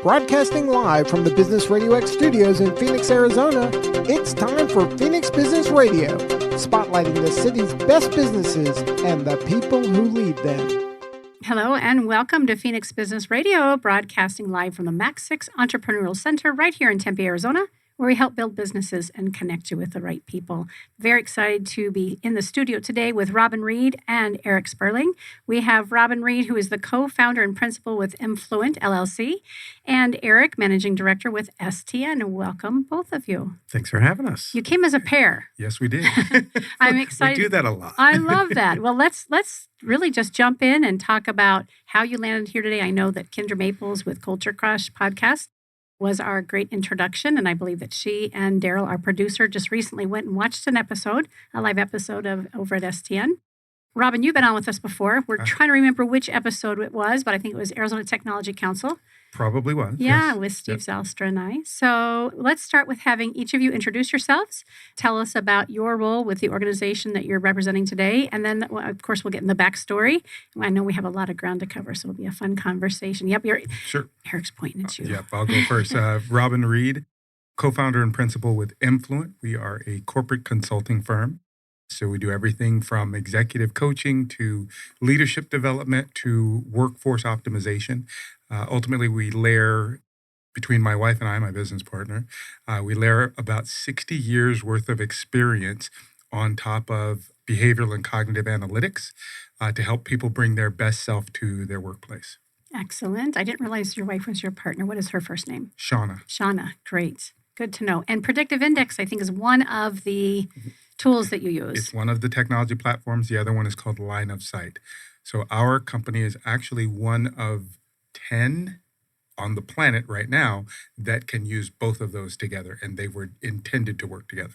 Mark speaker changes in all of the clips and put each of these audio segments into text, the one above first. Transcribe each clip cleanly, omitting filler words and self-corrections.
Speaker 1: Broadcasting live from the Business RadioX studios in Phoenix, Arizona, it's time for Phoenix Business Radio, spotlighting the city's best businesses and the people who lead them.
Speaker 2: Hello and welcome to Phoenix Business Radio, broadcasting live from the Max 6 Entrepreneurial Center right here in Tempe, Arizona, where we help build businesses and connect you with the right people. Very excited to be in the studio today with Robin Reed and Eric Sperling. We have Robin Reed, who is the co-founder and principal with EmFluent, LLC, and Eric, managing director with STN. Welcome, both of you.
Speaker 3: Thanks for having us.
Speaker 2: You came as a pair.
Speaker 3: Yes, we did.
Speaker 2: I'm excited.
Speaker 3: We do that a lot.
Speaker 2: I love that. Well, let's really just jump in and talk about how you landed here today. I know that Kendra Maples with Culture Crush podcast was our great introduction, and I believe that she and Daryl, our producer, just recently went and watched a live episode of over at STN. Robin, you've been on with us before. We're trying to remember which episode it was, but I think it was Arizona Technology Council.
Speaker 3: Probably was.
Speaker 2: Yeah,
Speaker 3: yes.
Speaker 2: with Steve Zalstra and I. So let's start with having each of you introduce yourselves. Tell us about your role with the organization that you're representing today. And then, of course, we'll get in the backstory. I know we have a lot of ground to cover, so it'll be a fun conversation. Yep,
Speaker 3: Sure.
Speaker 2: Eric's pointing at you.
Speaker 3: Yep, I'll go first. Robin Reed, co-founder and principal with EmFluent. We are a corporate consulting firm. So we do everything from executive coaching to leadership development to workforce optimization. Ultimately, we layer, between my wife and I, my business partner, we layer about 60 years worth of experience on top of behavioral and cognitive analytics to help people bring their best self to their workplace.
Speaker 2: Excellent. I didn't realize your wife was your partner. What is her first name?
Speaker 3: Shauna.
Speaker 2: Shauna. Great. Good to know. And Predictive Index, I think, is one of the tools that you use.
Speaker 3: It's one of the technology platforms. The other one is called Line of Sight. So our company is actually one of 10 on the planet right now that can use both of those together, and they were intended to work together.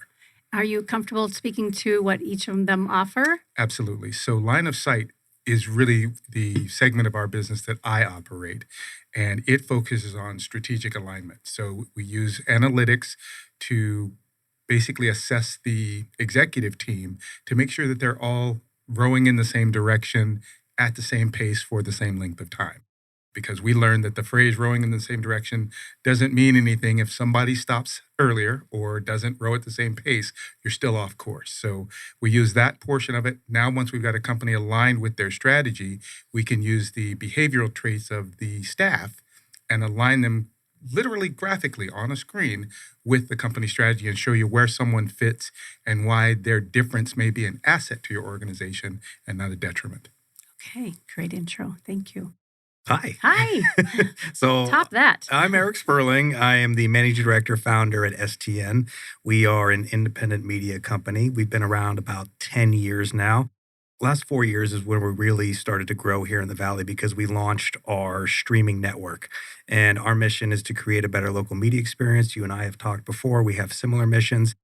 Speaker 2: Are you comfortable speaking to what each of them offer?
Speaker 3: Absolutely. So Line of Sight is really the segment of our business that I operate, and it focuses on strategic alignment. So we use analytics to basically assess the executive team to make sure that they're all rowing in the same direction at the same pace for the same length of time. Because we learned that the phrase rowing in the same direction doesn't mean anything if somebody stops earlier or doesn't row at the same pace, you're still off course. So we use that portion of it. Now, once we've got a company aligned with their strategy, we can use the behavioral traits of the staff and align them literally graphically on a screen with the company strategy and show you where someone fits and why their difference may be an asset to your organization and not a detriment.
Speaker 2: Okay, great intro. Thank you.
Speaker 4: Hi.
Speaker 2: So top that.
Speaker 4: I'm Eric Sperling. I am the managing director, founder at STN. We are an independent media company. We've been around about 10 years now. Last 4 years is when we really started to grow here in the Valley because we launched our streaming network. And our mission is to create a better local media experience. You and I have talked before. We have similar missions.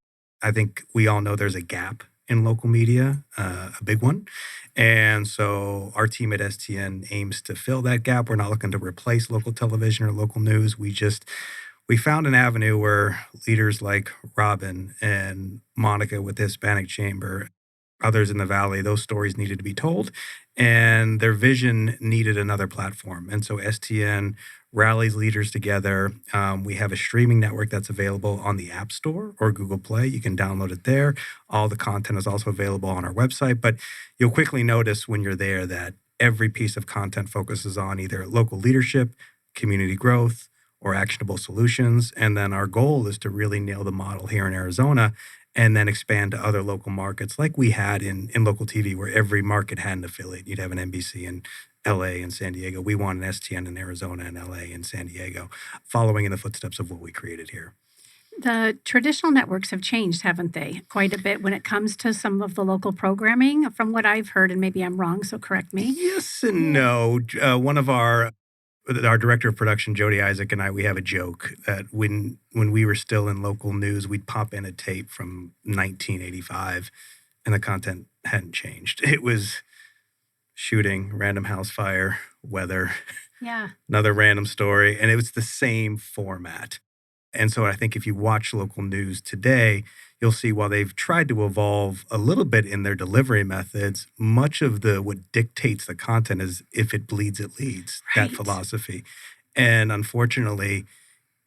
Speaker 4: I think we all know there's a gap in local media, a big one. And so our team at STN aims to fill that gap. We're not looking to replace local television or local news. We found an avenue where leaders like Robin and Monica with the Hispanic Chamber, others in the Valley, those stories needed to be told, and their vision needed another platform. And so STN rallies leaders together. We have a streaming network that's available on the App Store or Google Play. You can download it there. All the content is also available on our website, but you'll quickly notice when you're there that every piece of content focuses on either local leadership, community growth, or actionable solutions. And then our goal is to really nail the model here in Arizona and then expand to other local markets like we had in local TV, where every market had an affiliate. You'd have an NBC in LA and San Diego. We want an STN in Arizona and LA and San Diego, following in the footsteps of what we created here.
Speaker 2: The traditional networks have changed, haven't they? Quite a bit when it comes to some of the local programming, from what I've heard, and maybe I'm wrong, so correct me.
Speaker 4: Yes and no. One of our director of production, Jody Isaac, and I, we have a joke that when we were still in local news, we'd pop in a tape from 1985 and the content hadn't changed. It was shooting, random house fire, weather, another random story, and it was the same format. And so I think if you watch local news today, you'll see while they've tried to evolve a little bit in their delivery methods, much of what dictates the content is if it bleeds, it leads, that philosophy. And unfortunately,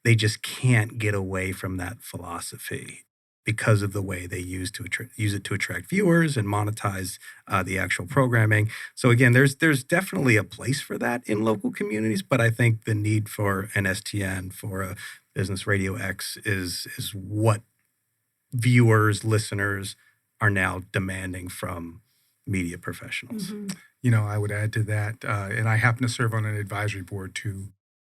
Speaker 4: they just can't get away from that philosophy because of the way they use it to attract viewers and monetize the actual programming. So again, there's definitely a place for that in local communities, but I think the need for an STN, for a Business Radio X, is what viewers, listeners are now demanding from media professionals.
Speaker 2: Mm-hmm.
Speaker 3: I would add to that, and I happen to serve on an advisory board to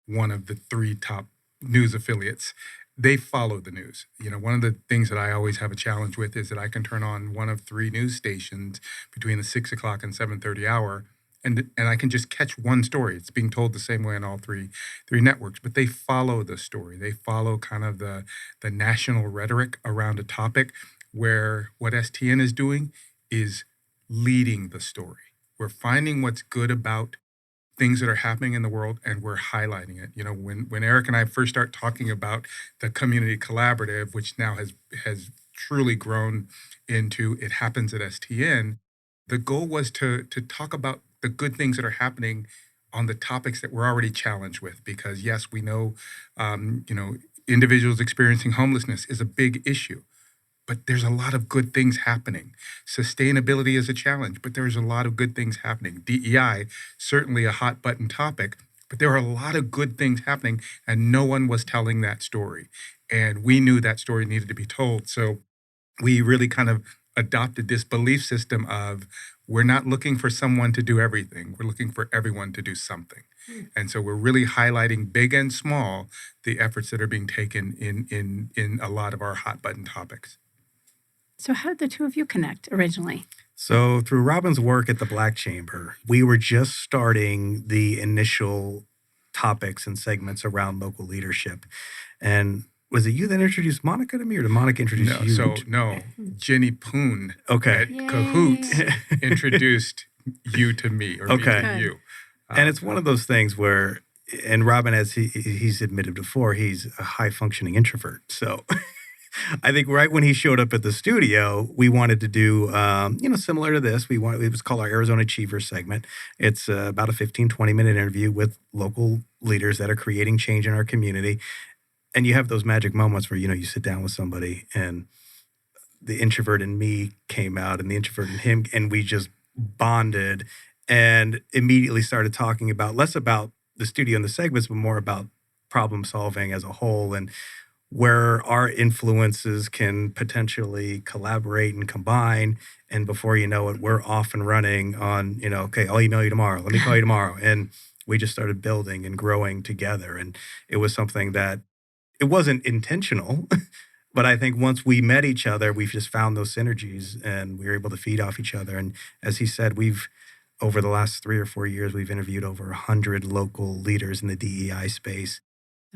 Speaker 3: one of the 3 top news affiliates. They follow the news. One of the things that I always have a challenge with is that I can turn on one of 3 news stations between the 6 o'clock and 7:30 hour, and I can just catch one story. It's being told the same way on all three networks, but they follow the story. They follow kind of the national rhetoric around a topic, where what STN is doing is leading the story. We're finding what's good about things that are happening in the world, and we're highlighting it. When Eric and I first start talking about the community collaborative, which now has truly grown into It Happens at STN, the goal was to talk about the good things that are happening on the topics that we're already challenged with. Because yes, we know, individuals experiencing homelessness is a big issue. But there's a lot of good things happening. Sustainability is a challenge, but there's a lot of good things happening. DEI, certainly a hot button topic, but there are a lot of good things happening, and no one was telling that story. And we knew that story needed to be told. So we really kind of adopted this belief system of, we're not looking for someone to do everything. We're looking for everyone to do something. And so we're really highlighting, big and small, the efforts that are being taken in a lot of our hot button topics.
Speaker 2: So how did the 2 of you connect originally?
Speaker 4: So through Robin's work at the Black Chamber, we were just starting the initial topics and segments around local leadership. And was it you that introduced Monica to me, or did Monica introduce you?
Speaker 3: No, Jenny Poon at
Speaker 2: Yay.
Speaker 3: Cahoots introduced you to me, or me to you.
Speaker 4: And it's one of those things where, and Robin, as he's admitted before, he's a high-functioning introvert. So I think right when he showed up at the studio, we wanted to do, similar to this. It was called our Arizona Achievers segment. It's about a 15, 20-minute interview with local leaders that are creating change in our community. And you have those magic moments where, you sit down with somebody and the introvert in me came out and the introvert in him, and we just bonded and immediately started talking about less about the studio and the segments, but more about problem solving as a whole, and where our influences can potentially collaborate and combine. And before you know it, we're off and running on, okay, I'll email you tomorrow. Let me call you tomorrow. And we just started building and growing together. And it was something that, it wasn't intentional, but I think once we met each other, we've just found those synergies and we were able to feed off each other. And as he said, over the last 3 or 4 years, we've interviewed over 100 local leaders in the DEI space.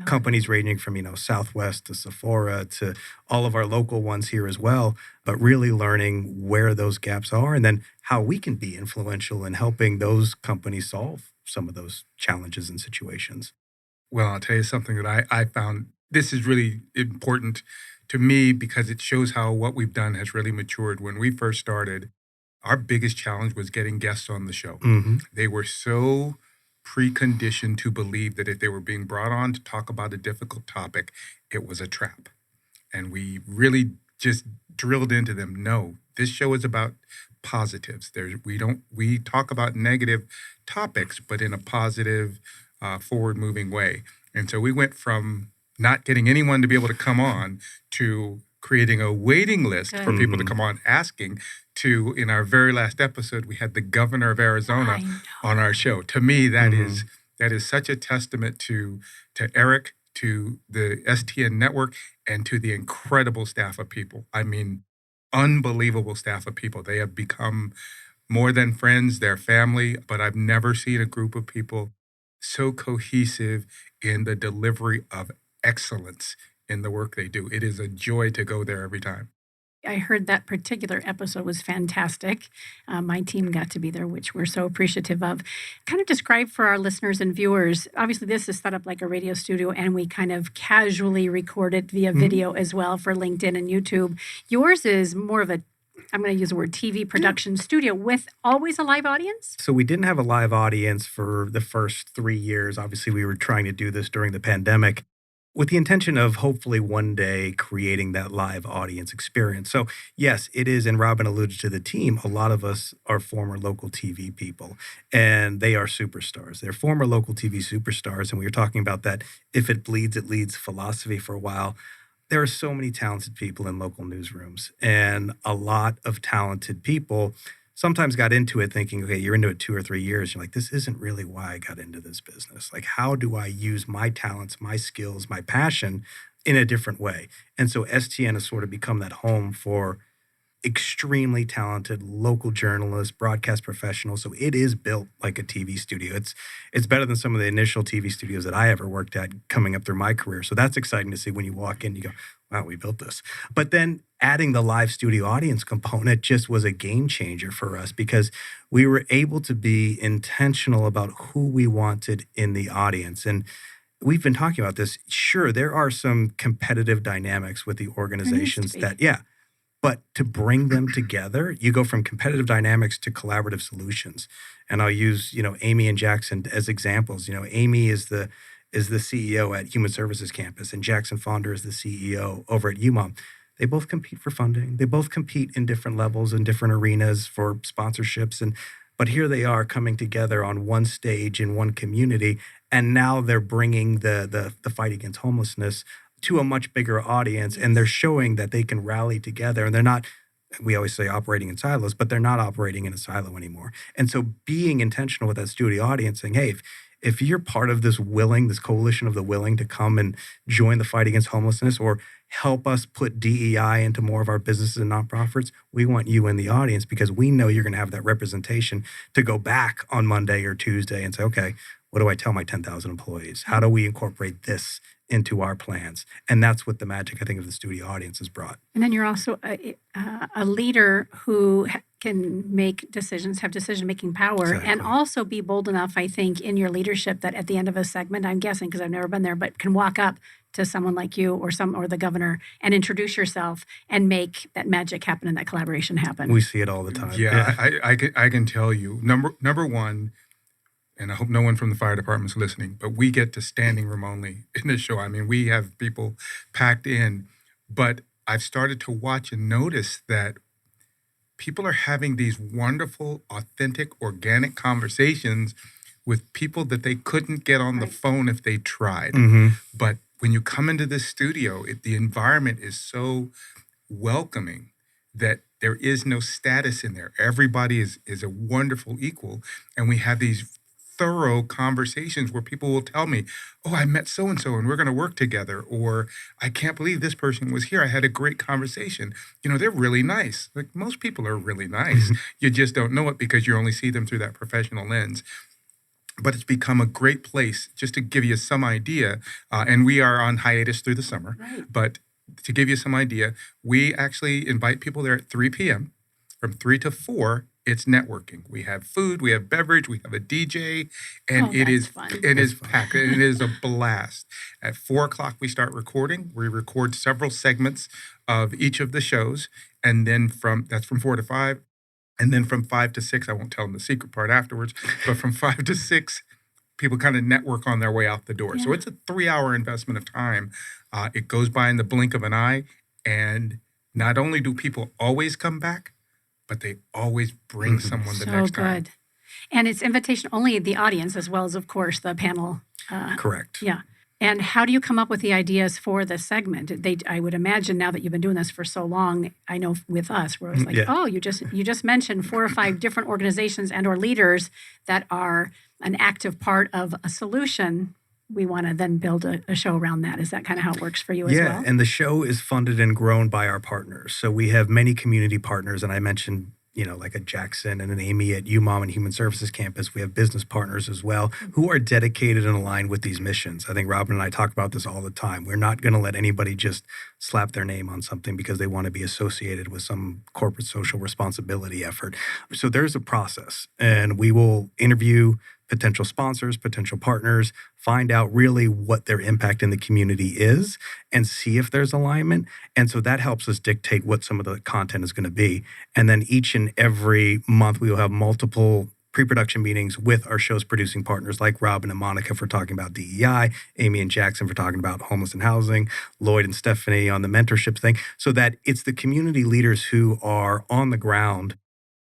Speaker 4: Companies ranging from, Southwest to Sephora to all of our local ones here as well, but really learning where those gaps are and then how we can be influential in helping those companies solve some of those challenges and situations.
Speaker 3: Well, I'll tell you something that I found, this is really important to me because it shows how what we've done has really matured. When we first started, our biggest challenge was getting guests on the show.
Speaker 4: Mm-hmm.
Speaker 3: They were so preconditioned to believe that if they were being brought on to talk about a difficult topic, it was a trap. And we really just drilled into them, no, this show is about positives. We talk about negative topics, but in a positive, forward-moving way. And so we went from not getting anyone to be able to come on to creating a waiting list for people to come on asking, to, in our very last episode, we had the governor of Arizona on our show. To me, that is such a testament to Eric, to the STN network, and to the incredible staff of people. I mean, unbelievable staff of people. They have become more than friends, they're family, but I've never seen a group of people so cohesive in the delivery of excellence in the work they do. It is a joy to go there every time.
Speaker 2: I heard that particular episode was fantastic. My team got to be there, which we're so appreciative of. Kind of describe for our listeners and viewers, obviously this is set up like a radio studio and we kind of casually record it via video as well for LinkedIn and YouTube. Yours is more of a I'm going to use the word TV production studio with always a live audience?
Speaker 4: So we didn't have a live audience for the first 3 years. Obviously, we were trying to do this during the pandemic with the intention of hopefully one day creating that live audience experience. So yes, it is, and Robin alluded to the team, a lot of us are former local TV people, and they are superstars. They're former local TV superstars, and we were talking about that if it bleeds, it leads philosophy for a while. There are so many talented people in local newsrooms, and a lot of talented people sometimes got into it thinking, okay, you're into it 2 or 3 years. You're like, this isn't really why I got into this business. Like, how do I use my talents, my skills, my passion in a different way? And so STN has sort of become that home for extremely talented local journalists, broadcast professionals. So it is built like a TV studio. It's better than some of the initial TV studios that I ever worked at coming up through my career. So that's exciting to see when you walk in, you go, wow, we built this. But then adding the live studio audience component just was a game changer for us because we were able to be intentional about who we wanted in the audience. And we've been talking about this. Sure, there are some competitive dynamics with the organizations but to bring them together, you go from competitive dynamics to collaborative solutions. And I'll use, Amy and Jackson as examples. Amy is the CEO at Human Services Campus, and Jackson Fonder is the CEO over at UMOM. They both compete for funding. They both compete in different levels and different arenas for sponsorships. But here they are coming together on one stage in one community, and now they're bringing the fight against homelessness to a much bigger audience, and they're showing that they can rally together, and they're not, we always say operating in silos, but they're not operating in a silo anymore. And so being intentional with that studio audience, saying, hey, if you're part of this coalition of the willing to come and join the fight against homelessness or help us put DEI into more of our businesses and nonprofits, we want you in the audience because we know you're going to have that representation to go back on Monday or Tuesday and say, okay, what do I tell my 10,000 employees? How do we incorporate this into our plans? And that's what the magic, I think, of the studio audience has brought.
Speaker 2: And then you're also a leader who can make decisions, have decision-making power,
Speaker 4: Exactly.
Speaker 2: and also be bold enough, I think, in your leadership that at the end of a segment, I'm guessing, because I've never been there, but can walk up to someone like you or the governor and introduce yourself and make that magic happen and that collaboration happen.
Speaker 4: We see it all the time.
Speaker 3: Yeah, I can tell you, number one, and I hope no one from the fire department's listening, but we get to standing room only in this show. I mean, we have people packed in, but I've started to watch and notice that people are having these wonderful, authentic, organic conversations with people that they couldn't get on the phone if they tried.
Speaker 4: Mm-hmm.
Speaker 3: But when you come into this studio, the environment is so welcoming that there is no status in there. Everybody is a wonderful equal, and we have these thorough conversations where people will tell me, oh, I met so-and-so and we're going to work together, or I can't believe this person was here. I had a great conversation. They're really nice. Like, most people are really nice. You just don't know it because you only see them through that professional lens. But it's become a great place, just to give you some idea, and we are on hiatus through the summer, but to give you some idea, we actually invite people there at 3 p.m. From 3 to 4, it's networking. We have food, we have beverage, we have a DJ, and it is packed. It is a blast. At 4 o'clock, we start recording. We record several segments of each of the shows, and then that's from 4 to 5. And then from 5 to 6, I won't tell them the secret part afterwards, but from 5 to 6, people kind of network on their way out the door. Yeah. So it's a 3-hour investment of time. It goes by in the blink of an eye. And not only do people always come back, but they always bring someone the next time. So good.
Speaker 2: And it's invitation only the audience as well as, of course, the panel.
Speaker 4: Correct.
Speaker 2: Yeah. And how do you come up with the ideas for the segment? I would imagine now that you've been doing this for so long, I know with us, where it's like, oh, you just mentioned 4 or 5 different organizations and or leaders that are an active part of a solution. We want to then build a show around that. Is that kind of how it works for you as well?
Speaker 4: Yeah, and the show is funded and grown by our partners. So we have many community partners, and I mentioned, like a Jackson and an Amy at UMOM and Human Services Campus. We have business partners as well who are dedicated and aligned with these missions. I think Robin and I talk about this all the time. We're not going to let anybody just slap their name on something because they want to be associated with some corporate social responsibility effort. So there's a process, and we will interview potential sponsors, potential partners, find out really what their impact in the community is and see if there's alignment. And so that helps us dictate what some of the content is going to be. And then each and every month, we will have multiple pre-production meetings with our show's producing partners like Robin and Monica for talking about DEI, Amy and Jackson for talking about homeless and housing, Lloyd and Stephanie on the mentorship thing, so that it's the community leaders who are on the ground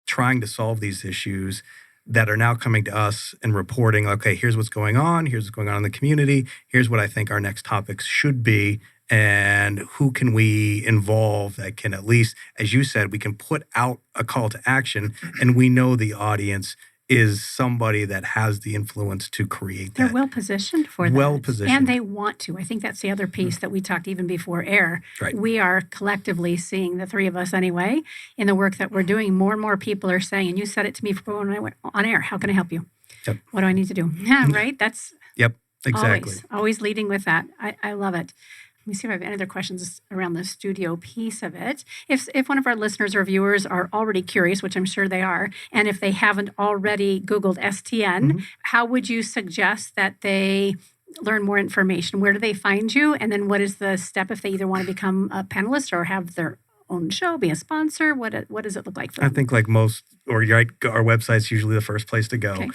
Speaker 4: trying to solve these issues that are now coming to us and reporting, okay, here's what's going on in the community, here's what I think our next topics should be, and who can we involve that can at least, as you said, we can put out a call to action, and we know the audience is somebody that has the influence to create that.
Speaker 2: They're well positioned for that.
Speaker 4: Well positioned.
Speaker 2: And they want to. I think that's the other piece that we talked even before air.
Speaker 4: Right.
Speaker 2: We are collectively seeing, the three of us anyway, in the work that we're doing, more and more people are saying, and you said it to me when I went on air, how can I help you?
Speaker 4: Yep.
Speaker 2: What do I need to do? Yeah, right? That's
Speaker 4: Yep, exactly.
Speaker 2: Always leading with that. I love it. Let me see if I have any other questions around the studio piece of it. If one of our listeners or viewers are already curious, which I'm sure they are, and if they haven't already Googled STN, how would you suggest that they learn more information? Where do they find you? And then what is the step if they either want to become a panelist or have their own show, be a sponsor? What does it look like for them?
Speaker 4: I think like most, or our website's usually the first place to go.
Speaker 2: Okay.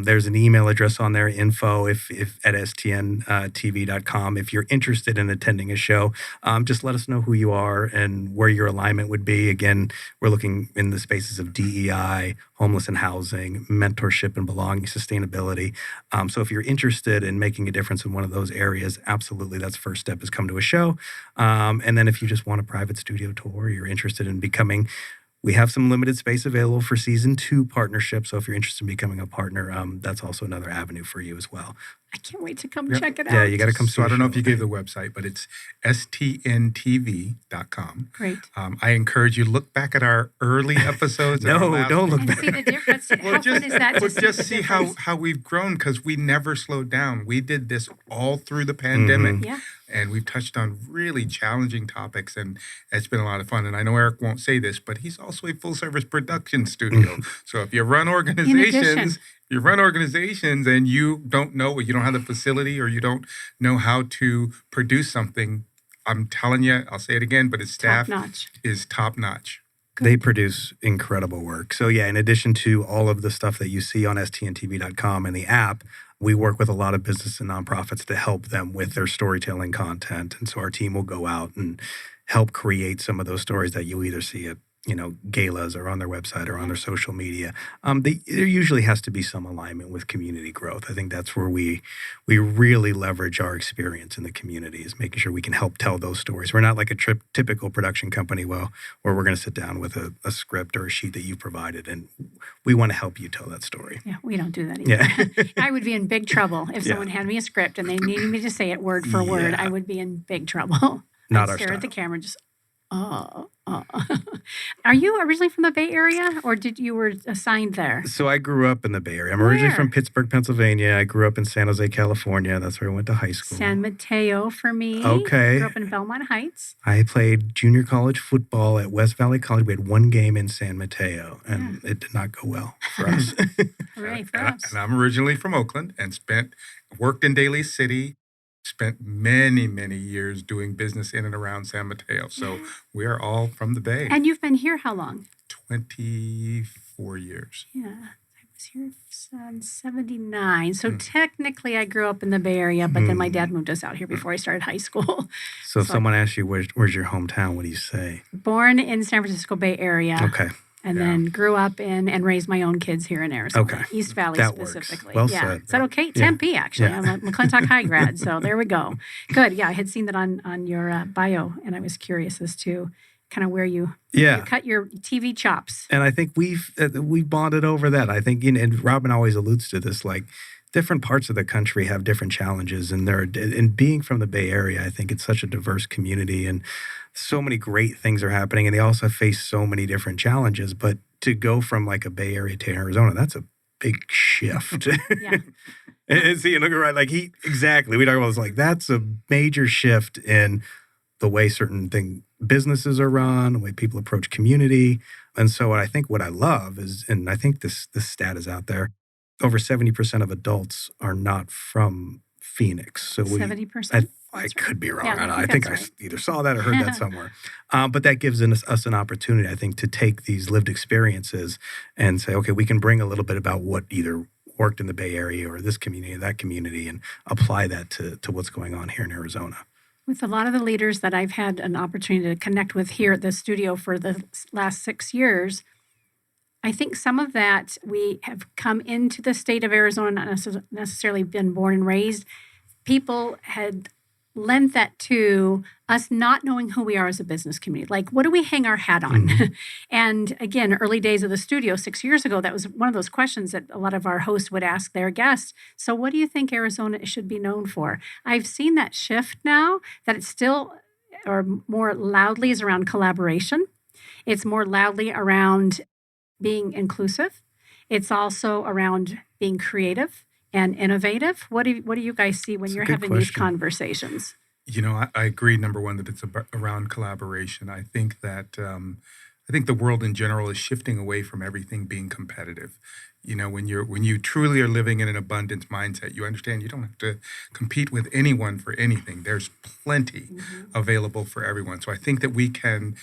Speaker 4: There's an email address on there, info if at stntv.com. If you're interested in attending a show, just let us know who you are and where your alignment would be. Again, we're looking in the spaces of DEI, homeless and housing, mentorship and belonging, sustainability. So if you're interested in making a difference in one of those areas, absolutely, that's the first step, is come to a show. And then if you just want a private studio tour, you're interested in becoming, we have some limited space available for season 2 partnerships. So if you're interested in becoming a partner, that's also another avenue for you as well.
Speaker 2: I can't wait to come check it out.
Speaker 4: Yeah, you got to come.
Speaker 3: So I don't know if you gave the website, but it's stntv.com.
Speaker 2: Great.
Speaker 3: I encourage you to look back at our early episodes.
Speaker 4: No, don't look
Speaker 2: And
Speaker 4: back.
Speaker 2: see the difference. How fun is that?
Speaker 3: Well, just see how we've grown, because we never slowed down. We did this all through the pandemic.
Speaker 2: Yeah.
Speaker 3: And we've touched on really challenging topics, and it's been a lot of fun. And I know Eric won't say this, but he's also a full-service production studio. So if you run organizations and you don't know, you don't have the facility, or you don't know how to produce something, I'm telling you, I'll say it again, but his staff is top-notch.
Speaker 4: They produce incredible work. So yeah, in addition to all of the stuff that you see on stntv.com and the app, we work with a lot of business and nonprofits to help them with their storytelling content. And so our team will go out and help create some of those stories that you either see at, galas or on their website or on their social media. There usually has to be some alignment with community growth. I think that's where we really leverage our experience in the community, is making sure we can help tell those stories. We're not like a typical production company where we're going to sit down with a script or a sheet that you provided, and we want to help you tell that story.
Speaker 2: Yeah, we don't do that either.
Speaker 4: Yeah.
Speaker 2: I would be in big trouble if someone had me a script and they needed me to say it word for word. I would be in big trouble.
Speaker 4: Not
Speaker 2: I'd
Speaker 4: our
Speaker 2: stare at the
Speaker 4: style.
Speaker 2: camera and just, Are you originally from the Bay Area, or you were assigned there?
Speaker 4: So I grew up in the Bay Area. I'm originally from Pittsburgh, Pennsylvania. I grew up in San Jose, California. That's where I went to high school.
Speaker 2: San Mateo for me.
Speaker 4: Okay.
Speaker 2: Grew up in Belmont Heights.
Speaker 4: I played junior college football at West Valley College. We had one game in San Mateo, and it did not go well for us.
Speaker 2: Hooray for us.
Speaker 3: And I'm originally from Oakland and worked in Daly City, spent many, many years doing business in and around San Mateo. So we are all from the Bay.
Speaker 2: And you've been here how long?
Speaker 3: 24 years.
Speaker 2: Yeah. I was here since 79. So technically I grew up in the Bay Area, but then my dad moved us out here before I started high school.
Speaker 4: So if someone asks you, where's your hometown, what do you say?
Speaker 2: Born in San Francisco Bay Area.
Speaker 4: Okay.
Speaker 2: And then grew up in and raised my own kids here in Arizona.
Speaker 4: Okay.
Speaker 2: East Valley
Speaker 4: That
Speaker 2: specifically.
Speaker 4: works. Well
Speaker 2: yeah.
Speaker 4: said.
Speaker 2: Is that okay? Tempe, actually. I'm a McClintock High grad, so there we go. Good. Yeah, I had seen that on your bio, and I was curious as to kind of where you cut your TV chops.
Speaker 4: And I think we've bonded over that. I think, and Robin always alludes to this, like, different parts of the country have different challenges, and being from the Bay Area, I think it's such a diverse community, and so many great things are happening, and they also face so many different challenges. But to go from like a Bay Area to Arizona, that's a big shift.
Speaker 2: Yeah.
Speaker 4: And see, look right, like exactly. We talk about this, like that's a major shift in the way certain businesses are run, the way people approach community. And so I think what I love is, and I think this stat is out there, over 70% of adults are not from Phoenix. So
Speaker 2: 70%?
Speaker 4: I could be wrong.
Speaker 2: Yeah,
Speaker 4: I think I
Speaker 2: that's right.
Speaker 4: either saw that or heard that somewhere. But that gives us an opportunity, I think, to take these lived experiences and say, okay, we can bring a little bit about what either worked in the Bay Area or this community, that community, and apply that to what's going on here in Arizona.
Speaker 2: With a lot of the leaders that I've had an opportunity to connect with here at the studio for the last 6 years, I think some of that we have come into the state of Arizona, not necessarily been born and raised. People had lent that to us not knowing who we are as a business community. Like, what do we hang our hat on? And again, early days of the studio 6 years ago, that was one of those questions that a lot of our hosts would ask their guests. So what do you think Arizona should be known for? I've seen that shift now, that it's still, or more loudly, is around collaboration. It's more loudly around being inclusive. It's also around being creative and innovative. What do you guys see when you're having these conversations?
Speaker 3: I agree. Number one, that it's around collaboration. I think that the world in general is shifting away from everything being competitive. When you truly are living in an abundance mindset, you understand you don't have to compete with anyone for anything. There's plenty available for everyone. So I think that we can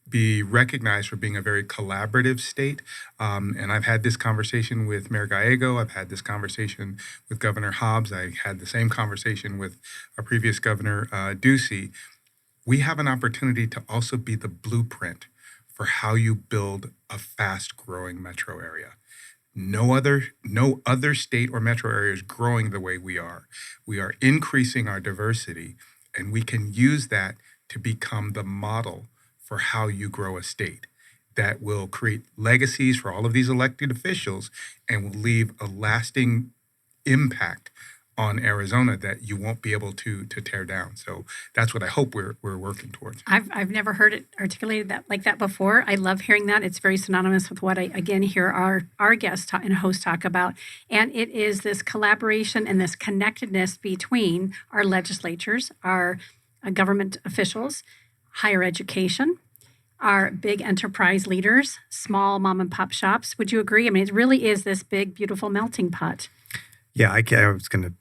Speaker 3: be recognized for being a very collaborative state. And I've had this conversation with Mayor Gallego. I've had this conversation with Governor Hobbs. I had the same conversation with our previous governor, Ducey. We have an opportunity to also be the blueprint for how you build a fast-growing metro area. No other state or metro area is growing the way we are. We are increasing our diversity, and we can use that to become the model for how you grow a state that will create legacies for all of these elected officials and will leave a lasting impact on Arizona that you won't be able to tear down. So that's what I hope we're working towards.
Speaker 2: I've never heard it articulated like that before. I love hearing that. It's very synonymous with what I again hear our guests and hosts talk about. And it is this collaboration and this connectedness between our legislatures, our government officials, higher education, our big enterprise leaders, small mom and pop shops. Would you agree? I mean, it really is this big, beautiful melting pot.
Speaker 4: Yeah, I was going to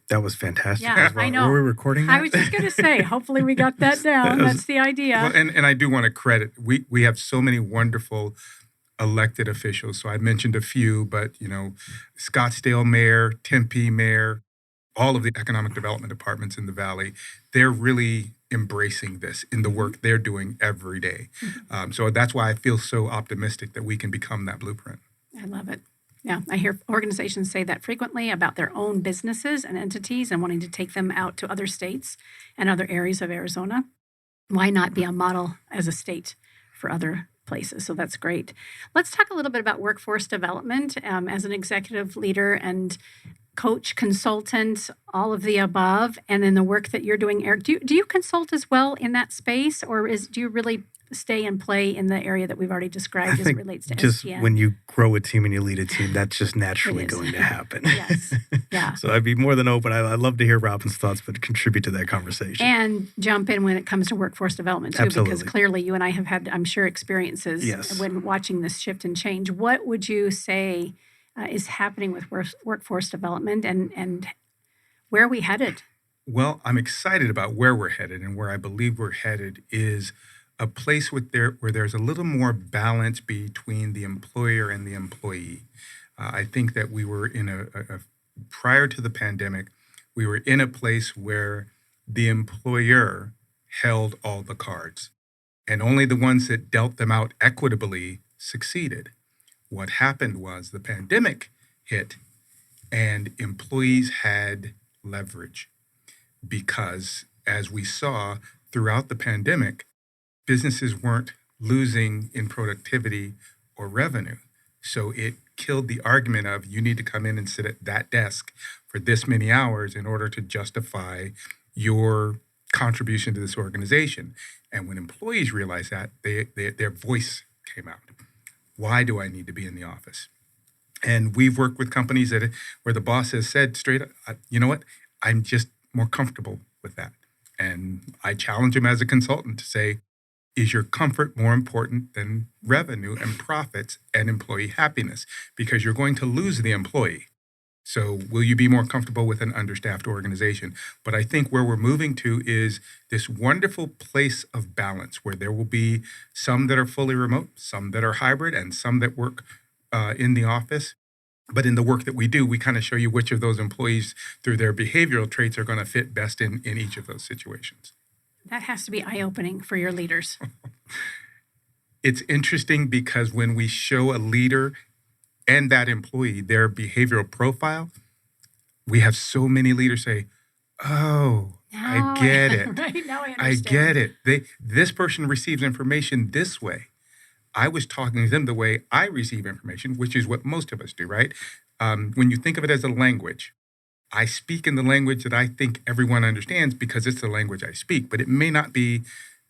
Speaker 4: that was fantastic.
Speaker 2: Yeah, I know.
Speaker 4: Were we recording that?
Speaker 2: I was just going to say, hopefully we got that down. That's the idea.
Speaker 3: Well, and I do want to credit, we have so many wonderful elected officials. So I mentioned a few, but, Scottsdale Mayor, Tempe Mayor, all of the economic development departments in the Valley, they're really embracing this in the work they're doing every day. So that's why I feel so optimistic that we can become that blueprint.
Speaker 2: I love it. Yeah, I hear organizations say that frequently about their own businesses and entities and wanting to take them out to other states and other areas of Arizona. Why not be a model as a state for other places? So that's great. Let's talk a little bit about workforce development as an executive leader and coach, consultant, all of the above, and then the work that you're doing, Eric. Do you consult as well in that space, or do you really stay and play in the area that we've already described as it relates to
Speaker 4: just
Speaker 2: STN?
Speaker 4: When you grow a team and you lead a team, that's just naturally going to happen.
Speaker 2: Yes. Yeah.
Speaker 4: So I'd be more than open. I'd love to hear Robin's thoughts, but contribute to that conversation.
Speaker 2: And jump in when it comes to workforce development, too,
Speaker 4: Absolutely.
Speaker 2: Because clearly you and I have had, I'm sure, experiences when watching this shift and change. What would you say is happening with workforce development and where are we headed?
Speaker 3: Well, I'm excited about where we're headed, and where I believe we're headed is a place where there's a little more balance between the employer and the employee. I think that we were in prior to the pandemic, we were in a place where the employer held all the cards, and only the ones that dealt them out equitably succeeded. What happened was the pandemic hit, and employees had leverage because, as we saw throughout the pandemic, businesses weren't losing in productivity or revenue. So it killed the argument of you need to come in and sit at that desk for this many hours in order to justify your contribution to this organization. And when employees realized that, their voice came out. Why do I need to be in the office? And we've worked with companies where the boss has said straight up, you know what, I'm just more comfortable with that. And I challenge him as a consultant to say, is your comfort more important than revenue and profits and employee happiness? Because you're going to lose the employee. So will you be more comfortable with an understaffed organization? But I think where we're moving to is this wonderful place of balance where there will be some that are fully remote, some that are hybrid, and some that work in the office. But in the work that we do, we kind of show you which of those employees through their behavioral traits are going to fit best in each of those situations.
Speaker 2: That has to be eye-opening for your leaders.
Speaker 3: It's interesting because when we show a leader and that employee their behavioral profile, we have so many leaders say, "Oh,
Speaker 2: Now
Speaker 3: I get it.
Speaker 2: Right now I
Speaker 3: I
Speaker 2: understand.
Speaker 3: get it. This person receives information this way. I was talking to them the way I receive information, which is what most of us do, right? When you think of it as a language, I speak in the language that I think everyone understands because it's the language I speak, but it may not be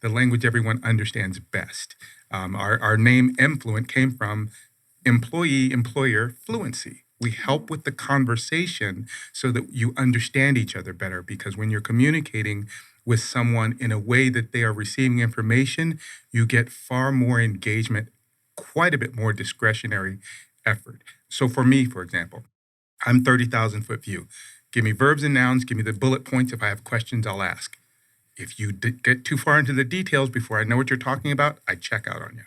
Speaker 3: the language everyone understands best. Our name EmFluent came from employee-employer fluency. We help with the conversation so that you understand each other better, because when you're communicating with someone in a way that they are receiving information, you get far more engagement, quite a bit more discretionary effort. So for me, for example, I'm 30,000-foot view. Give me verbs and nouns, give me the bullet points. If I have questions, I'll ask. If you get too far into the details before I know what you're talking about, I check out on you.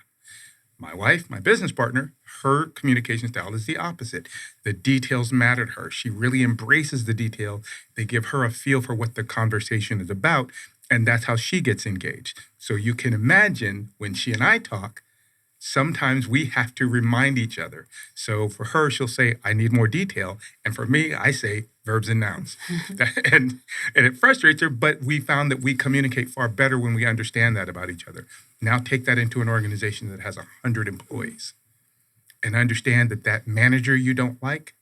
Speaker 3: My wife, my business partner, her communication style is the opposite. The details matter to her. She really embraces the detail. They give her a feel for what the conversation is about, and that's how she gets engaged. So you can imagine when she and I talk, sometimes we have to remind each other. So for her, she'll say, "I need more detail." And for me, I say verbs and nouns. and it frustrates her, but we found that we communicate far better when we understand that about each other. Now take that into an organization that has 100 employees and understand that that manager you don't like,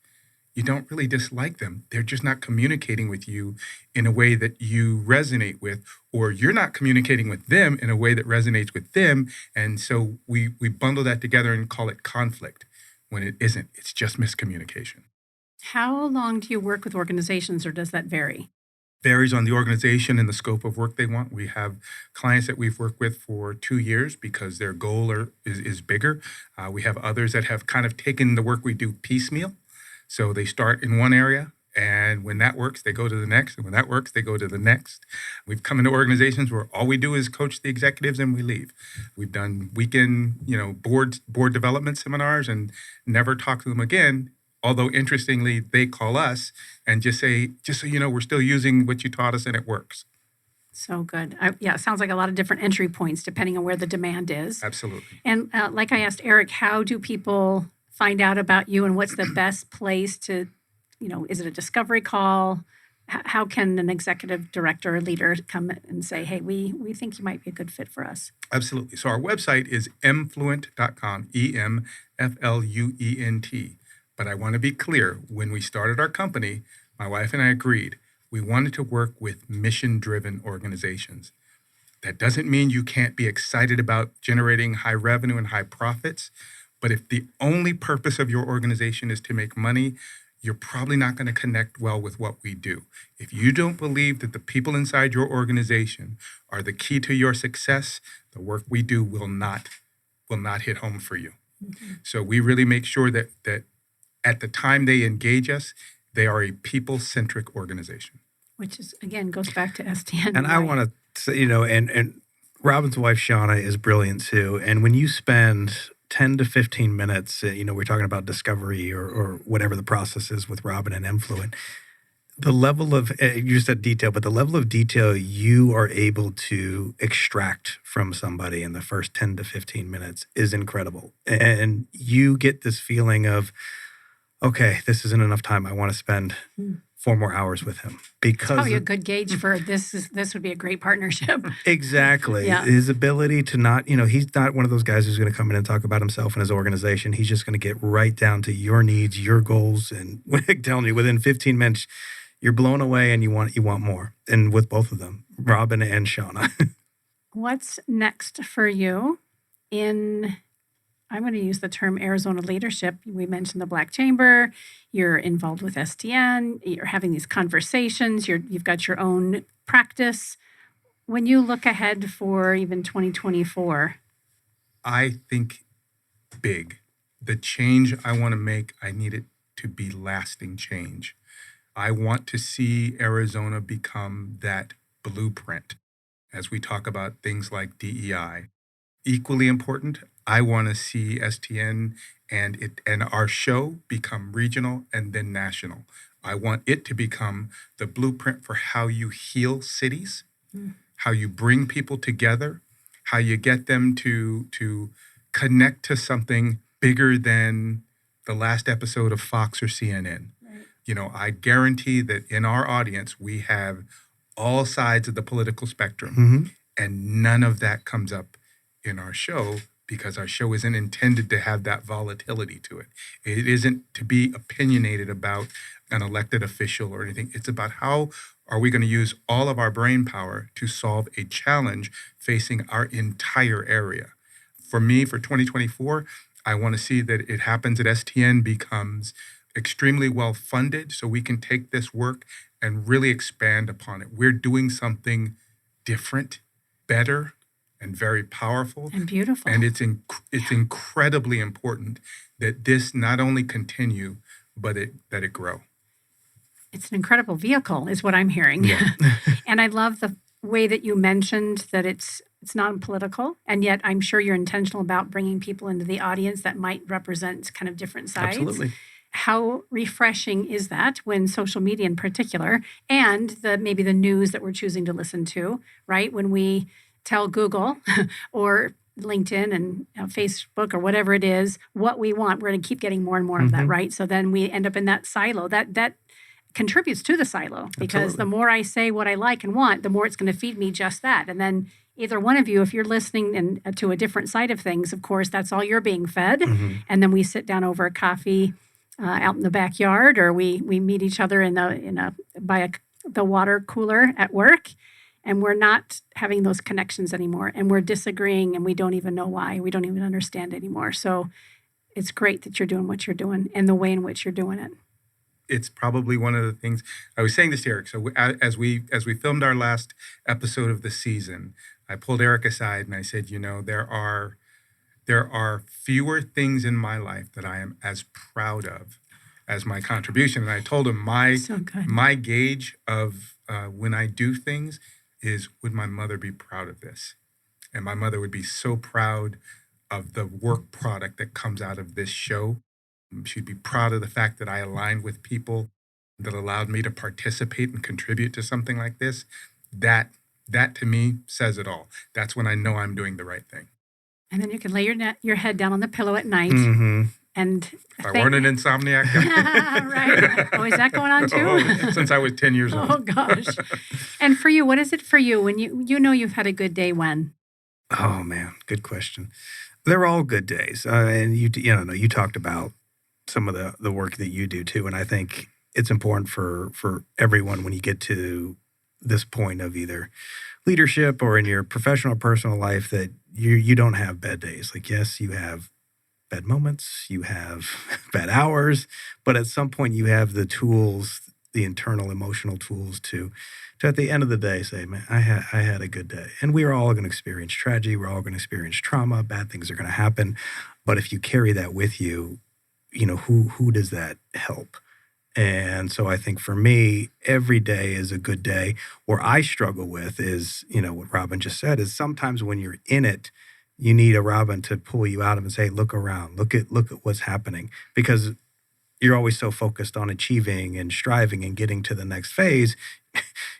Speaker 3: you don't really dislike them. They're just not communicating with you in a way that you resonate with, or you're not communicating with them in a way that resonates with them. And so we bundle that together and call it conflict when it isn't. It's just miscommunication.
Speaker 2: How long do you work with organizations, or does that vary?
Speaker 3: Varies on the organization and the scope of work they want. We have clients that we've worked with for 2 years because their goal is bigger. We have others that have kind of taken the work we do piecemeal. So they start in one area, and when that works, they go to the next. And when that works, they go to the next. We've come into organizations where all we do is coach the executives and we leave. We've done weekend, board development seminars and never talk to them again. Although interestingly, they call us and just say, "Just so you know, we're still using what you taught us and it works."
Speaker 2: So good. Yeah, it sounds like a lot of different entry points depending on where the demand is.
Speaker 3: Absolutely.
Speaker 2: And like I asked Eric, how do people find out about you, and what's the best place to, is it a discovery call? How can an executive director or leader come and say, "Hey, we think you might be a good fit for us"?
Speaker 3: Absolutely. So our website is emfluent.com, EmFluent. But I want to be clear, when we started our company, my wife and I agreed we wanted to work with mission-driven organizations. That doesn't mean you can't be excited about generating high revenue and high profits, but if the only purpose of your organization is to make money, you're probably not going to connect well with what we do. If you don't believe that the people inside your organization are the key to your success, the work we do will not hit home for you. Mm-hmm. So we really make sure that at the time they engage us, they are a people-centric organization.
Speaker 2: Which is, again, goes back to STN.
Speaker 4: And I want to say, and Robin's wife, Shauna, is brilliant too. And when you spend 10 to 15 minutes, we're talking about discovery or whatever the process is with Robin and EmFluent, the level of, you said detail, but the level of detail you are able to extract from somebody in the first 10 to 15 minutes is incredible. And you get this feeling of, okay, this isn't enough time. I want to spend 4 more hours with him. Because
Speaker 2: it's probably a good gauge for this would be a great partnership.
Speaker 4: Exactly.
Speaker 2: Yeah.
Speaker 4: His ability to not, he's not one of those guys who's going to come in and talk about himself and his organization. He's just going to get right down to your needs, your goals. And I'm telling you, within 15 minutes, you're blown away and you want more. And with both of them, Robin and Shauna.
Speaker 2: What's next for you I'm going to use the term Arizona leadership. We mentioned the Black Chamber. You're involved with STN. You're having these conversations. You've got your own practice. When you look ahead for even 2024,
Speaker 3: I think big. The change I want to make, I need it to be lasting change. I want to see Arizona become that blueprint as we talk about things like DEI. Equally important, I want to see STN and our show become regional and then national. I want it to become the blueprint for how you heal cities, how you bring people together, how you get them to connect to something bigger than the last episode of Fox or CNN. Right. I guarantee that in our audience, we have all sides of the political spectrum, and none of that comes up in our show because our show isn't intended to have that volatility to it. It isn't to be opinionated about an elected official or anything. It's about how are we going to use all of our brain power to solve a challenge facing our entire area. For me, for 2024, I want to see that it happens at STN becomes extremely well funded so we can take this work and really expand upon it. We're doing something different, better, and very powerful.
Speaker 2: And beautiful.
Speaker 3: And it's incredibly important that this not only continue, but that it grow.
Speaker 2: It's an incredible vehicle is what I'm hearing.
Speaker 3: Yeah.
Speaker 2: And I love the way that you mentioned that it's non-political, and yet I'm sure you're intentional about bringing people into the audience that might represent kind of different sides.
Speaker 4: Absolutely.
Speaker 2: How refreshing is that when social media in particular, and maybe the news that we're choosing to listen to, right? When we tell Google or LinkedIn and Facebook or whatever it is, what we want, we're going to keep getting more and more of that, right? So then we end up in that silo. That contributes to the silo because the more I say what I like and want, the more it's going to feed me just that. And then either one of you, if you're listening to a different side of things, of course, that's all you're being fed. And then we sit down over a coffee out in the backyard, or we meet each other by the water cooler at work, and we're not having those connections anymore, and we're disagreeing, and we don't even know why. We don't even understand anymore. So it's great that you're doing what you're doing and the way in which you're doing it.
Speaker 3: It's probably one of the things I was saying this to Eric. So as we filmed our last episode of the season, I pulled Eric aside and I said, there are fewer things in my life that I am as proud of as my contribution. And I told him my gauge of when I do things is, would my mother be proud of this? And my mother would be so proud of the work product that comes out of this show. She'd be proud of the fact that I aligned with people that allowed me to participate and contribute to something like this. That to me says it all. That's when I know I'm doing the right thing.
Speaker 2: And then you can lay your head down on the pillow at night. And
Speaker 3: if I weren't an insomniac.
Speaker 2: Right. Oh, is that going on too?
Speaker 3: Since I was 10 years old.
Speaker 2: Oh, gosh. And for you, what is it for you when you know you've had a good day when?
Speaker 4: Oh, man. Good question. They're all good days. And you talked about some of the work that you do too. And I think it's important for everyone when you get to this point of either leadership or in your professional or personal life that you don't have bad days. Like, yes, you have bad moments, you have bad hours, but at some point you have the tools, the internal emotional tools to at the end of the day say, man, I had a good day. And we're all going to experience tragedy. We're all going to experience trauma. Bad things are going to happen. But if you carry that with you, who does that help? And so I think for me, every day is a good day. Where I struggle with is, what Robin just said, is sometimes when you're in it, you need a Robin to pull you out of and say, look around, look at what's happening. Because you're always so focused on achieving and striving and getting to the next phase.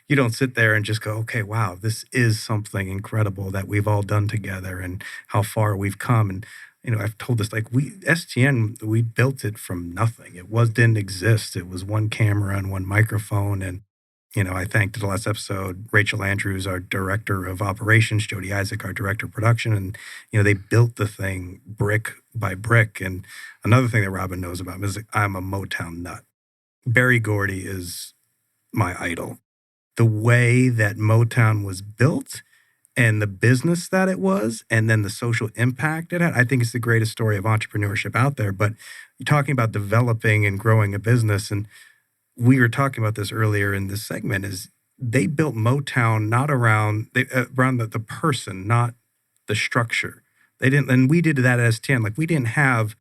Speaker 4: You don't sit there and just go, okay, wow, this is something incredible that we've all done together and how far we've come. And I've told this, STN, we built it from nothing. It didn't exist. It was one camera and one microphone. And, I thanked the last episode, Rachel Andrews, our director of operations, Jody Isaac, our director of production. And, they built the thing brick by brick. And another thing that Robin knows about me is I'm a Motown nut. Berry Gordy is my idol. The way that Motown was built and the business that it was, and then the social impact it had, I think it's the greatest story of entrepreneurship out there. But you're talking about developing and growing a business, and we were talking about this earlier in this segment, is they built Motown not around the person, not the structure. They didn't, and we did that at STN. We didn't have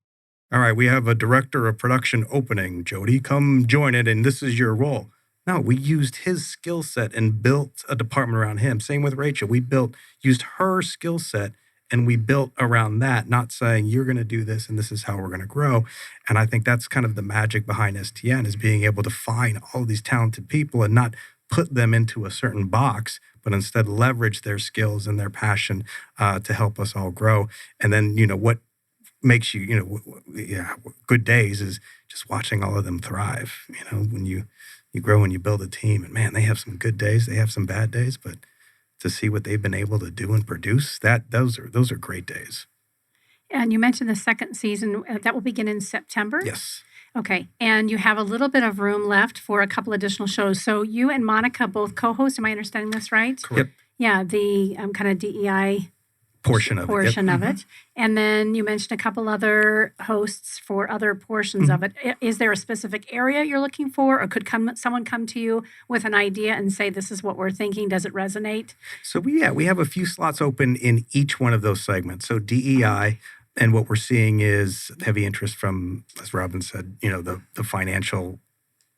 Speaker 4: all right, we have a director of production opening. Jody, come join it, and this is your role. No, we used his skill set and built a department around him. Same with Rachel. We used her skill set and we built around that, not saying you're going to do this and this is how we're going to grow. And I think that's kind of the magic behind STN, is being able to find all of these talented people and not put them into a certain box, but instead leverage their skills and their passion to help us all grow. And then, what makes you, good days is just watching all of them thrive. When you grow and you build a team, and man, they have some good days, they have some bad days, but to see what they've been able to do and produce, those are great days.
Speaker 2: And you mentioned the second season that will begin in September.
Speaker 4: Yes.
Speaker 2: Okay. And you have a little bit of room left for a couple additional shows. So you and Monica both co-host. Am I understanding this right?
Speaker 3: Correct.
Speaker 4: Yep.
Speaker 2: Yeah, the kind of DEI
Speaker 4: portion of
Speaker 2: it. And then you mentioned a couple other hosts for other portions of it. Is there a specific area you're looking for, or could someone come to you with an idea and say, this is what we're thinking? Does it resonate?
Speaker 4: So we have a few slots open in each one of those segments. So DEI, and what we're seeing is heavy interest from, as Robin said, the financial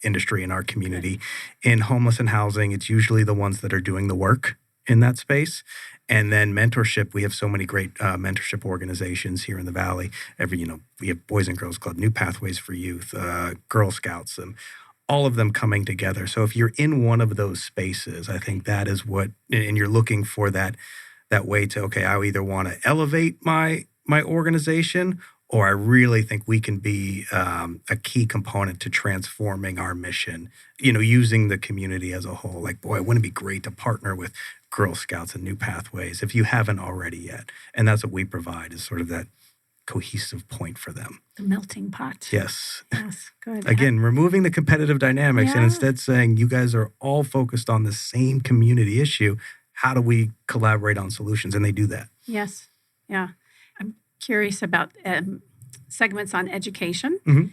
Speaker 4: industry in our community. In homeless and housing, it's usually the ones that are doing the work in that space. And then mentorship, we have so many great mentorship organizations here in the Valley. We have Boys and Girls Club, New Pathways for Youth, Girl Scouts, and all of them coming together. So if you're in one of those spaces, I think that is what, and you're looking for that way to, okay, I either want to elevate my organization, or I really think we can be a key component to transforming our mission, using the community as a whole. Like, boy, wouldn't it be great to partner with Girl Scouts and New Pathways if you haven't already yet? And that's what we provide, is sort of that cohesive point for them.
Speaker 2: The melting pot.
Speaker 4: Yes.
Speaker 2: Yes, good.
Speaker 4: Again, removing the competitive dynamics and instead saying, you guys are all focused on the same community issue. How do we collaborate on solutions? And they do that.
Speaker 2: Yes. Yeah. I'm curious about segments on education. I mean,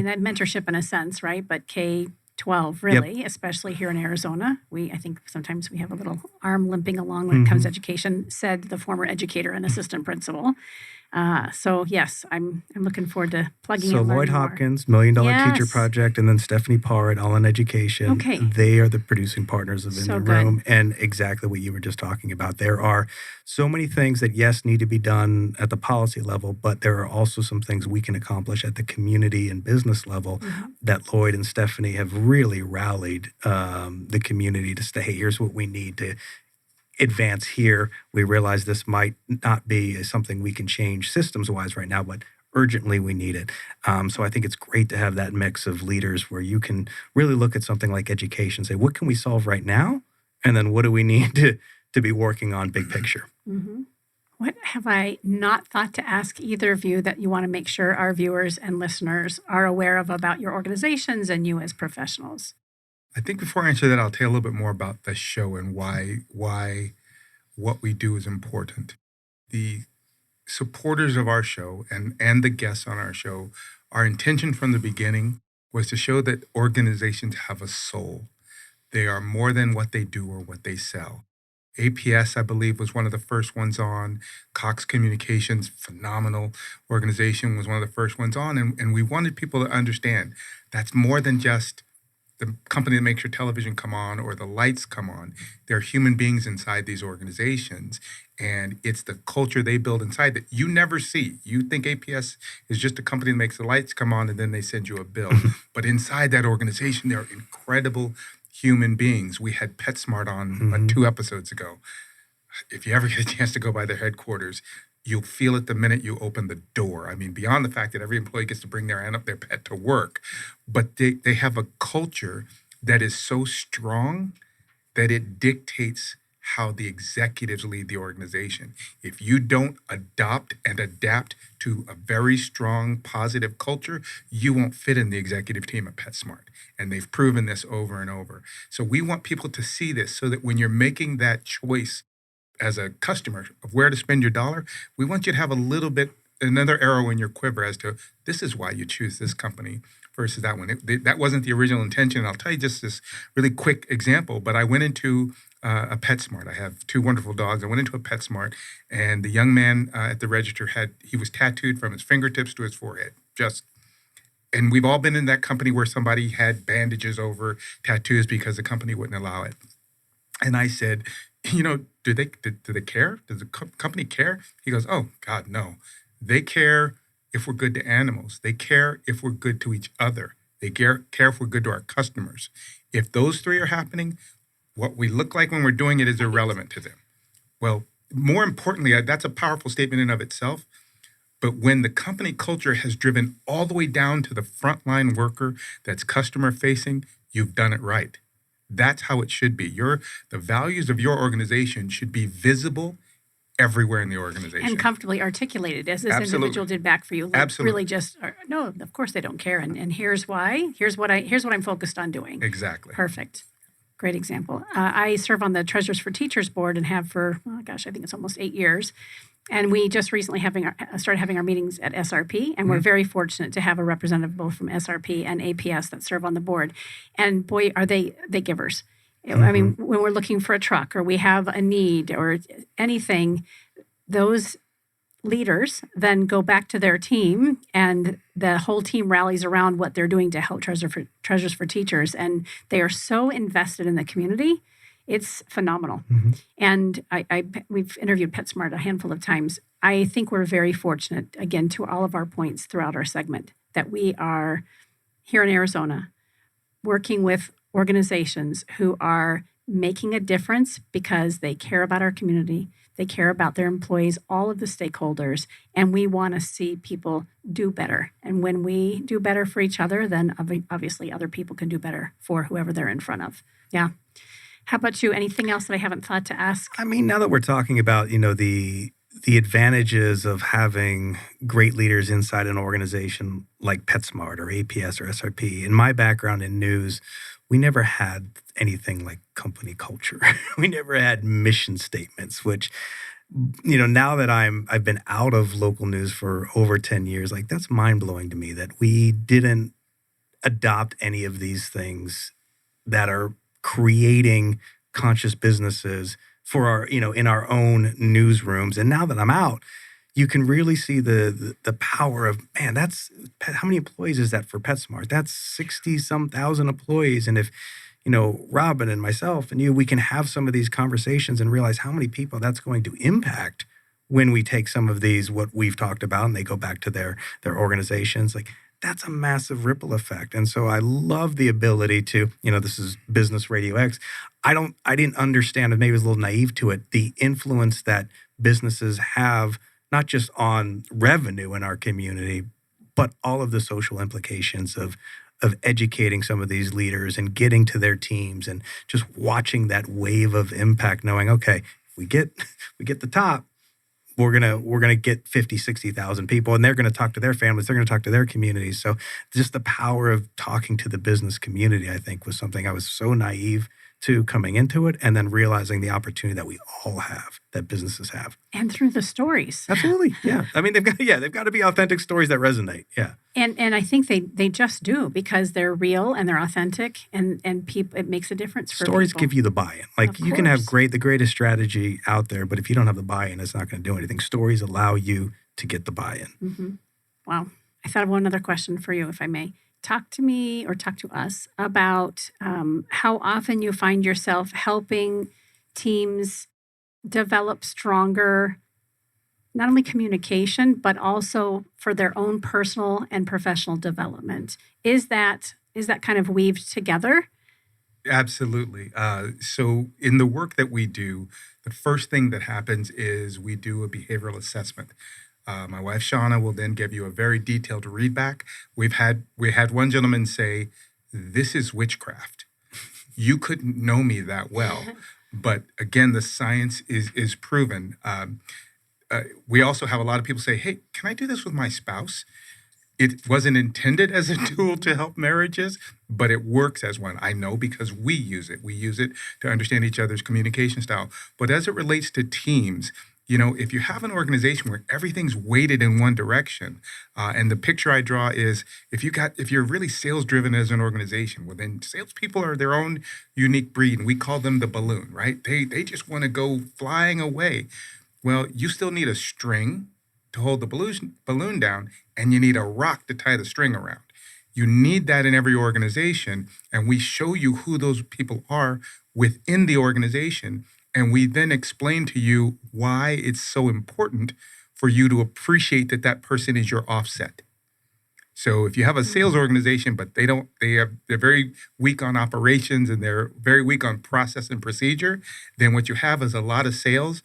Speaker 2: that mentorship in a sense, right? But K-12 really, especially here in Arizona. I think sometimes we have a little arm limping along when it comes to education, said the former educator and assistant principal. So yes, I'm looking forward to plugging in.
Speaker 4: So Lloyd Hopkins, $1 Million Teacher Project, and then Stephanie Parr at All in Education.
Speaker 2: Okay.
Speaker 4: They are the producing partners of In
Speaker 2: So
Speaker 4: the Room.
Speaker 2: good.
Speaker 4: And exactly what you were just talking about. There are so many things that, yes, need to be done at the policy level, but there are also some things we can accomplish at the community and business level that Lloyd and Stephanie have really rallied the community to say, hey, here's what we need to advance here. We realize this might not be something we can change systems-wise right now, but urgently we need it. So I think it's great to have that mix of leaders where you can really look at something like education, say, what can we solve right now? And then what do we need to be working on big picture?
Speaker 2: What have I not thought to ask either of you that you want to make sure our viewers and listeners are aware of about your organizations and you as professionals?
Speaker 3: I think before I answer that, I'll tell you a little bit more about the show and why what we do is important. The supporters of our show and the guests on our show, our intention from the beginning was to show that organizations have a soul. They are more than what they do or what they sell. APS, I believe, was one of the first ones on. Cox Communications, phenomenal organization, was one of the first ones on. And we wanted people to understand that's more than just the company that makes your television come on or the lights come on. There are human beings inside these organizations, and it's the culture they build inside that you never see. You think APS is just a company that makes the lights come on and then they send you a bill. But inside that organization, there are incredible human beings. We had PetSmart on 2 episodes ago. If you ever get a chance to go by their headquarters, you'll feel it the minute you open the door. I mean, beyond the fact that every employee gets to bring their pet to work, but they have a culture that is so strong that it dictates how the executives lead the organization. If you don't adopt and adapt to a very strong, positive culture, you won't fit in the executive team at PetSmart. And they've proven this over and over. So we want people to see this so that when you're making that choice as a customer of where to spend your dollar, we want you to have a little bit another arrow in your quiver as to this is why you choose this company versus that one. That wasn't the original intention. I'll tell you just this really quick example, but I went into a PetSmart. I have 2 wonderful dogs. I went into a PetSmart, and the young man at the register he was tattooed from his fingertips to his forehead. And we've all been in that company where somebody had bandages over tattoos because the company wouldn't allow it. And I said, do they care? Does the company care? He goes, oh, God, no. They care if we're good to animals. They care if we're good to each other. They care if we're good to our customers. If those 3 are happening, what we look like when we're doing it is irrelevant to them. Well, more importantly, that's a powerful statement in of itself. But when the company culture has driven all the way down to the frontline worker that's customer facing, you've done it right. That's how it should be. The values of your organization should be visible everywhere in the organization.
Speaker 2: And comfortably articulated, as this
Speaker 3: Absolutely.
Speaker 2: individual did back for you. Like
Speaker 3: Absolutely.
Speaker 2: Really just, no, of course they don't care. And here's why. Here's what I'm focused on doing.
Speaker 3: Exactly.
Speaker 2: Perfect. Great example. I serve on the Treasures for Teachers board and have for, I think it's almost 8 years. And we just recently started having our meetings at SRP, and we're very fortunate to have a representative both from SRP and APS that serve on the board. And boy, are they givers. I mean, when we're looking for a truck or we have a need or anything, those leaders then go back to their team, and the whole team rallies around what they're doing to help Treasures for Teachers. And they are so invested in the community. It's phenomenal. And we've interviewed PetSmart a handful of times. I think we're very fortunate, again, to all of our points throughout our segment, that we are here in Arizona working with organizations who are making a difference because they care about our community, they care about their employees, all of the stakeholders, and we want to see people do better. And when we do better for each other, then obviously other people can do better for whoever they're in front of. Yeah. How about you? Anything else that I haven't thought to ask?
Speaker 4: I mean, now that we're talking about, the advantages of having great leaders inside an organization like PetSmart or APS or SRP, in my background in news, we never had anything like company culture. We never had mission statements, which, now that I've been out of local news for over 10 years, like that's mind-blowing to me that we didn't adopt any of these things that are creating conscious businesses for our, in our own newsrooms. And now that I'm out, you can really see the power of, man, that's, how many employees is that for PetSmart? That's 60-some thousand employees. And if, Robin and myself and you, we can have some of these conversations and realize how many people that's going to impact when we take some of these, what we've talked about, and they go back to their organizations. Like, that's a massive ripple effect. And so I love the ability to, this is Business RadioX. I didn't understand, and maybe I was a little naive to it, the influence that businesses have, not just on revenue in our community, but all of the social implications of educating some of these leaders and getting to their teams and just watching that wave of impact, knowing, okay, if we get the top, we're gonna get 50, 60,000 people, and they're gonna talk to their families, they're gonna talk to their communities. So just the power of talking to the business community, I think, was something I was so naive to coming into it, and then realizing the opportunity that we all have, that businesses have.
Speaker 2: And through the stories.
Speaker 4: Absolutely, yeah. I mean, they've got to be authentic stories that resonate, yeah.
Speaker 2: And I think they just do, because they're real and they're authentic, and people, it makes a difference for
Speaker 4: Stories
Speaker 2: people.
Speaker 4: give you the buy-in. Like,
Speaker 2: Of
Speaker 4: you can have
Speaker 2: course.
Speaker 4: the greatest strategy out there, but if you don't have the buy-in, it's not going to do anything. Stories allow you to get the buy-in.
Speaker 2: Mm-hmm. Wow. I thought of one other question for you, if I may. Talk to me, or talk to us, about how often you find yourself helping teams develop stronger, not only communication, but also for their own personal and professional development. Is that kind of weaved together?
Speaker 3: Absolutely. So in the work that we do, the first thing that happens is we do a behavioral assessment. My wife, Shauna, will then give you a very detailed read back. We had one gentleman say, "This is witchcraft. You couldn't know me that well." But again, the science is proven. We also have a lot of people say, "Hey, can I do this with my spouse?" It wasn't intended as a tool to help marriages, but it works as one. I know, because we use it. We use it to understand each other's communication style. But as it relates to teams, If you have an organization where everything's weighted in one direction, and the picture I draw is if you're really sales driven as an organization, well, then salespeople are their own unique breed, and we call them the balloon, right? They just want to go flying away. Well, you still need a string to hold the balloon down, and you need a rock to tie the string around. You need that in every organization, and we show you who those people are within the organization. And we then explain to you why it's so important for you to appreciate that person is your offset. So if you have a sales organization, but they're very weak on operations and they're very weak on process and procedure, then what you have is a lot of sales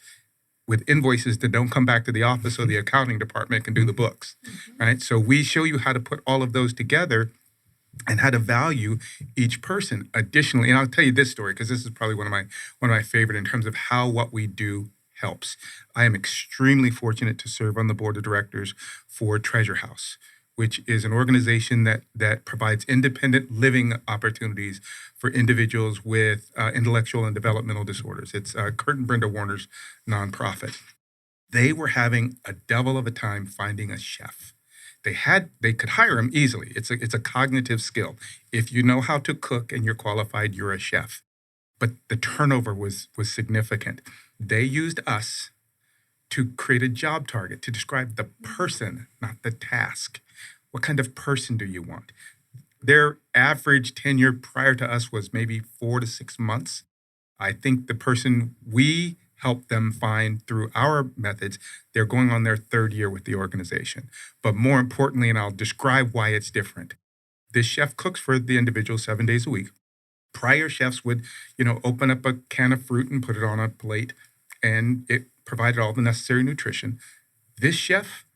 Speaker 3: with invoices that don't come back to the office so the accounting department can do the books, right? So we show you how to put all of those together and how to value each person. Additionally, and I'll tell you this story because this is probably one of my favorite in terms of how what we do helps. I am extremely fortunate to serve on the board of directors for Treasure House, which is an organization that provides independent living opportunities for individuals with intellectual and developmental disorders. It's Kurt and Brenda Warner's nonprofit. They were having a devil of a time finding a chef. They could hire him easily. It's a cognitive skill. If you know how to cook and you're qualified, you're a chef. But the turnover was significant. They used us to create a job target to describe the person, not the task. What kind of person do you want? Their average tenure prior to us was maybe 4 to 6 months. I think the person we help them find through our methods, they're going on their 3rd year with the organization. But more importantly, and I'll describe why it's different, this chef cooks for the individual 7 days a week. Prior chefs would, open up a can of fruit and put it on a plate, and it provided all the necessary nutrition. This chef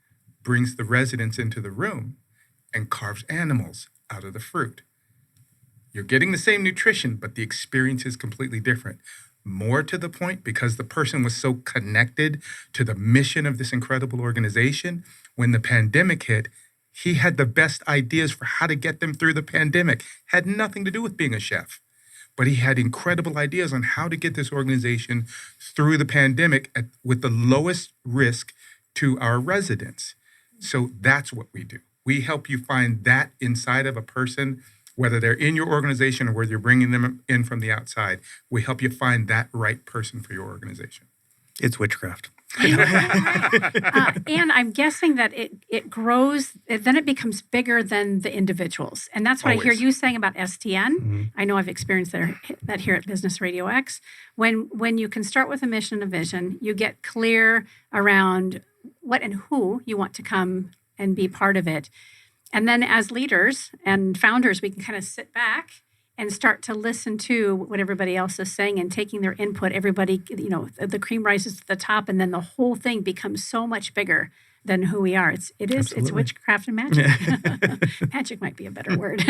Speaker 3: brings the residents into the room and carves animals out of the fruit. You're getting the same nutrition, but the experience is completely different. More to the point, because the person was so connected to the mission of this incredible organization, when the pandemic hit, he had the best ideas for how to get them through the pandemic. Had nothing to do with being a chef, but he had incredible ideas on how to get this organization through the pandemic with the lowest risk to our residents. So that's what we do. We help you find that inside of a person, whether they're in your organization or whether you're bringing them in from the outside. We help you find that right person for your organization.
Speaker 4: It's witchcraft.
Speaker 2: And I'm guessing that it grows, then it becomes bigger than the individuals. And that's what I hear you saying about STN. Mm-hmm. I know I've experienced that here at Business RadioX. When you can start with a mission and a vision, you get clear around what and who you want to come and be part of it. And then as leaders and founders, we can kind of sit back and start to listen to what everybody else is saying and taking their input. Everybody, the cream rises to the top, and then the whole thing becomes so much bigger than who we are. It's witchcraft and magic. Magic might be a better word.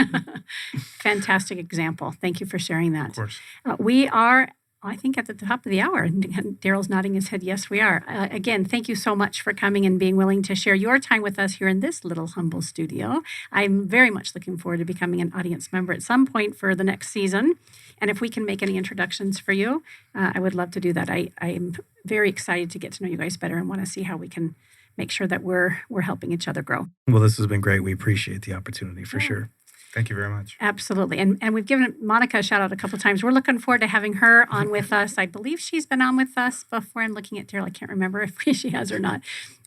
Speaker 2: Fantastic example. Thank you for sharing that.
Speaker 3: Of course.
Speaker 2: We are, I think, at the top of the hour. And Daryl's nodding his head. Yes, we are. Again, thank you so much for coming and being willing to share your time with us here in this little humble studio. I'm very much looking forward to becoming an audience member at some point for the next season. And if we can make any introductions for you, I would love to do that. I am very excited to get to know you guys better and want to see how we can make sure that we're helping each other grow.
Speaker 4: Well, this has been great. We appreciate the opportunity for sure.
Speaker 3: Thank you very much.
Speaker 2: Absolutely. And we've given Monica a shout out a couple of times. We're looking forward to having her on with us. I believe she's been on with us before. I'm looking at Daryl. I can't remember if she has or not.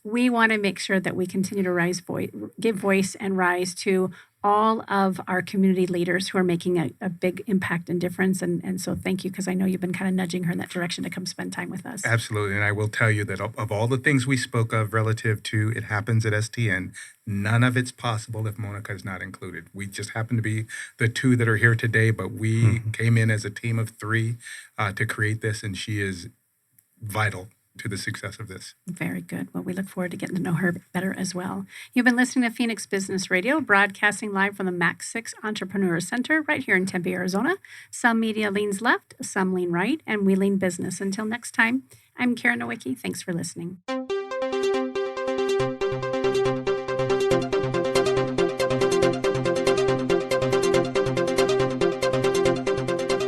Speaker 2: We want to make sure that we continue to give voice and rise to all of our community leaders who are making a big impact and difference. And so thank you, because I know you've been kind of nudging her in that direction to come spend time with us.
Speaker 3: Absolutely. And I will tell you that of all the things we spoke of relative to it happens at STN, none of it's possible if Monica is not included. We just happen to be the two that are here today, but we came in as a team of 3 to create this, and she is vital to the success of this.
Speaker 2: Very good. Well, we look forward to getting to know her better as well. You've been listening to Phoenix Business Radio, broadcasting live from the Max 6 Entrepreneur Center right here in Tempe, Arizona. Some media leans left, some lean right, and we lean business. Until next time, I'm Karen Nowicki. Thanks for listening.